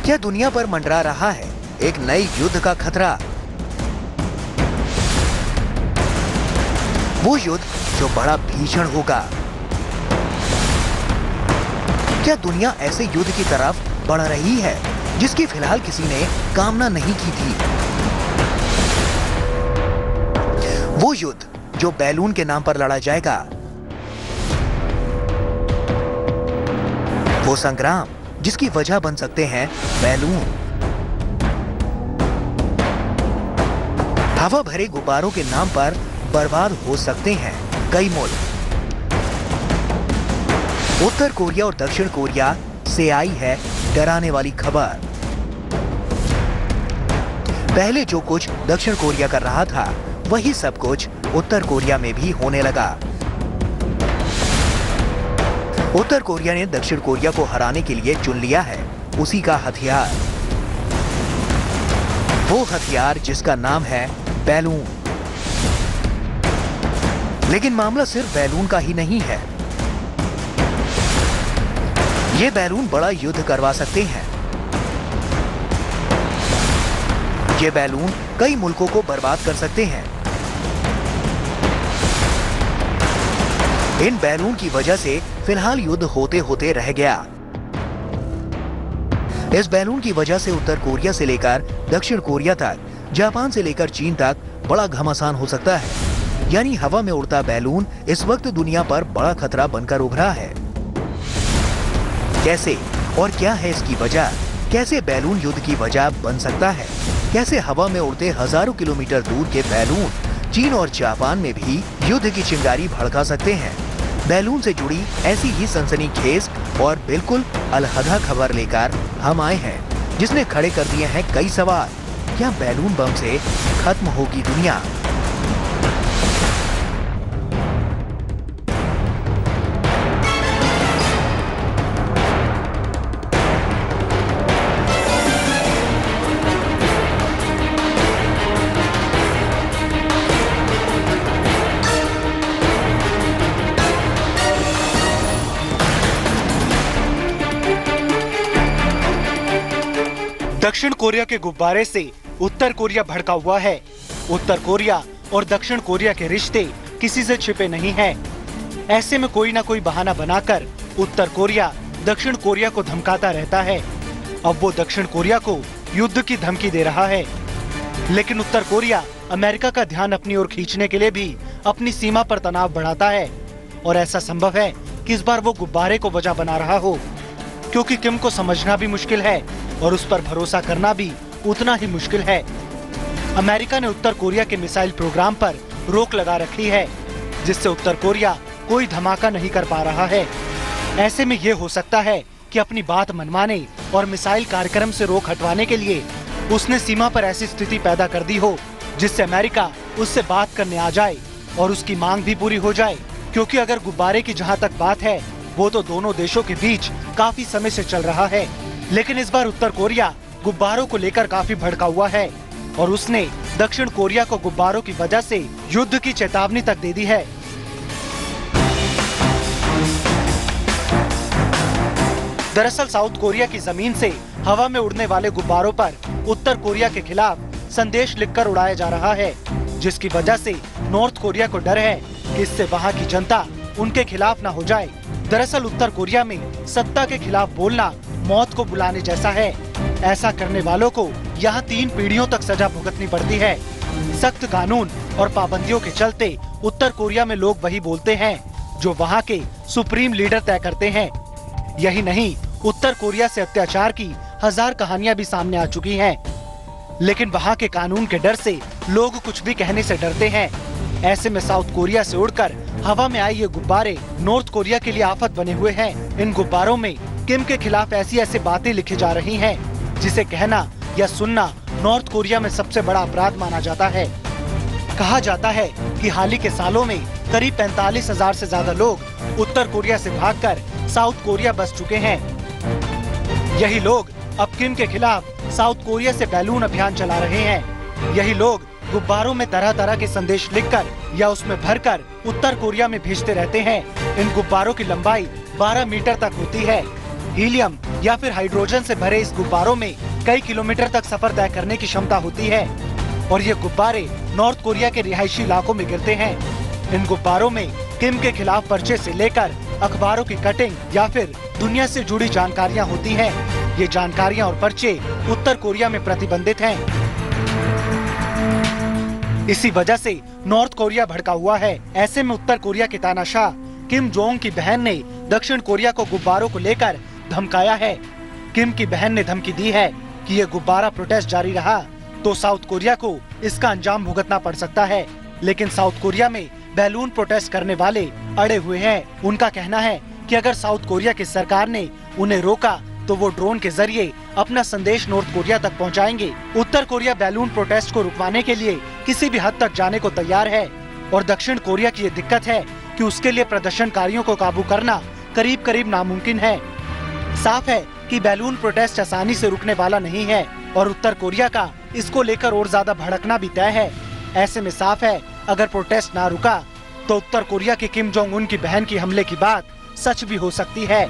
क्या दुनिया पर मंडरा रहा है एक नए युद्ध का खतरा? वो युद्ध जो बड़ा भीषण होगा। क्या दुनिया ऐसे युद्ध की तरफ बढ़ रही है जिसकी फिलहाल किसी ने कामना नहीं की थी? वो युद्ध जो बैलून के नाम पर लड़ा जाएगा। वो संग्राम जिसकी वजह बन सकते हैं बैलून। हवा भरे गुब्बारों के नाम पर बर्बाद हो सकते हैं कई मुल्क। उत्तर कोरिया और दक्षिण कोरिया से आई है डराने वाली खबर। पहले जो कुछ दक्षिण कोरिया कर रहा था वही सब कुछ उत्तर कोरिया में भी होने लगा। उत्तर कोरिया ने दक्षिण कोरिया को हराने के लिए चुन लिया है उसी का हथियार। वो हथियार जिसका नाम है बैलून। लेकिन मामला सिर्फ बैलून का ही नहीं है। ये बैलून बड़ा युद्ध करवा सकते हैं। ये बैलून कई मुल्कों को बर्बाद कर सकते हैं। इन बैलून की वजह से फिलहाल युद्ध होते होते रह गया। इस बैलून की वजह से उत्तर कोरिया से लेकर दक्षिण कोरिया तक, जापान से लेकर चीन तक बड़ा घमासान हो सकता है। यानी हवा में उड़ता बैलून इस वक्त दुनिया पर बड़ा खतरा बनकर उभरा है। कैसे और क्या है इसकी वजह? कैसे बैलून युद्ध की वजह बन सकता है? कैसे हवा में उड़ते हजारों किलोमीटर दूर के बैलून चीन और जापान में भी युद्ध की चिंगारी भड़का सकते हैं? बैलून से जुड़ी ऐसी ही सनसनीखेज और बिल्कुल अलहदा खबर लेकर हम आए हैं जिसने खड़े कर दिए हैं कई सवाल। क्या बैलून बम से खत्म होगी दुनिया? दक्षिण कोरिया के गुब्बारे से उत्तर कोरिया भड़का हुआ है। उत्तर कोरिया और दक्षिण कोरिया के रिश्ते किसी से छिपे नहीं हैं। ऐसे में कोई ना कोई बहाना बनाकर उत्तर कोरिया दक्षिण कोरिया को धमकाता रहता है। अब वो दक्षिण कोरिया को युद्ध की धमकी दे रहा है। लेकिन उत्तर कोरिया अमेरिका का ध्यान अपनी ओर खींचने के लिए भी अपनी सीमा पर तनाव बढ़ाता है। और ऐसा संभव है कि इस बार वो गुब्बारे को वजह बना रहा हो, क्योंकि किम को समझना भी मुश्किल है और उस पर भरोसा करना भी उतना ही मुश्किल है। अमेरिका ने उत्तर कोरिया के मिसाइल प्रोग्राम पर रोक लगा रखी है, जिससे उत्तर कोरिया कोई धमाका नहीं कर पा रहा है। ऐसे में ये हो सकता है कि अपनी बात मनवाने और मिसाइल कार्यक्रम से रोक हटवाने के लिए उसने सीमा पर ऐसी स्थिति पैदा कर दी हो जिससे अमेरिका उससे बात करने आ जाए और उसकी मांग भी पूरी हो जाए। क्योंकि अगर गुब्बारे की जहाँ तक बात है वो तो दोनों देशों के बीच काफी समय से चल रहा है। लेकिन इस बार उत्तर कोरिया गुब्बारों को लेकर काफी भड़का हुआ है और उसने दक्षिण कोरिया को गुब्बारों की वजह से युद्ध की चेतावनी तक दे दी है। दरअसल साउथ कोरिया की जमीन से हवा में उड़ने वाले गुब्बारों पर उत्तर कोरिया के खिलाफ संदेश लिखकर उड़ाया जा रहा है, जिसकी वजह से नॉर्थ कोरिया को डर है कि इससे वहां की जनता उनके खिलाफ न हो जाए। दरअसल उत्तर कोरिया में सत्ता के खिलाफ बोलना मौत को बुलाने जैसा है। ऐसा करने वालों को यहाँ 3 पीढ़ियों तक सजा भुगतनी पड़ती है। सख्त कानून और पाबंदियों के चलते उत्तर कोरिया में लोग वही बोलते हैं जो वहाँ के सुप्रीम लीडर तय करते हैं। यही नहीं, उत्तर कोरिया से अत्याचार की 1000 कहानियां भी सामने आ चुकी हैं। लेकिन वहाँ के कानून के डर से लोग कुछ भी कहने से डरते हैं। ऐसे में साउथ कोरिया से उड़कर हवा में आए ये गुब्बारे नॉर्थ कोरिया के लिए आफत बने हुए हैं। इन गुब्बारों में किम के खिलाफ ऐसी बातें लिखी जा रही हैं, जिसे कहना या सुनना नॉर्थ कोरिया में सबसे बड़ा अपराध माना जाता है। कहा जाता है कि हाल ही के सालों में करीब 45,000 से ज्यादा लोग उत्तर कोरिया से भागकर साउथ कोरिया बस चुके हैं। यही लोग अब किम के खिलाफ साउथ कोरिया से बैलून अभियान चला रहे हैं। यही लोग गुब्बारों में तरह तरह के संदेश लिखकर या उसमें भरकर उत्तर कोरिया में भेजते रहते हैं। इन गुब्बारों की लंबाई 12 मीटर तक होती है। हीलियम या फिर हाइड्रोजन से भरे इस गुब्बारों में कई किलोमीटर तक सफर तय करने की क्षमता होती है और ये गुब्बारे नॉर्थ कोरिया के रिहायशी इलाकों में गिरते हैं। इन गुब्बारों में किम के खिलाफ पर्चे से लेकर अखबारों की कटिंग या फिर दुनिया से जुड़ी जानकारियां होती हैं। ये जानकारियां और पर्चे उत्तर कोरिया में प्रतिबंधित हैं। इसी वजह से नॉर्थ कोरिया भड़का हुआ है। ऐसे में उत्तर कोरिया के तानाशाह किम जोंग की बहन ने दक्षिण कोरिया को गुब्बारों को लेकर धमकाया है। किम की बहन ने धमकी दी है कि ये गुब्बारा प्रोटेस्ट जारी रहा तो साउथ कोरिया को इसका अंजाम भुगतना पड़ सकता है। लेकिन साउथ कोरिया में बैलून प्रोटेस्ट करने वाले अड़े हुए हैं। उनका कहना है कि अगर साउथ कोरिया की सरकार ने उन्हें रोका तो वो ड्रोन के जरिए अपना संदेश नॉर्थ कोरिया तक पहुंचाएंगे। उत्तर कोरिया बैलून प्रोटेस्ट को रुकवाने के लिए किसी भी हद तक जाने को तैयार है और दक्षिण कोरिया की ये दिक्कत है कि उसके लिए प्रदर्शनकारियों को काबू करना करीब करीब नामुमकिन है। साफ है कि बैलून प्रोटेस्ट आसानी से रुकने वाला नहीं है और उत्तर कोरिया का इसको लेकर और ज्यादा भड़कना भी तय है। ऐसे में साफ है अगर प्रोटेस्ट ना रुका तो उत्तर कोरिया के किम जोंग उन की बहन की हमले की बात सच भी हो सकती है।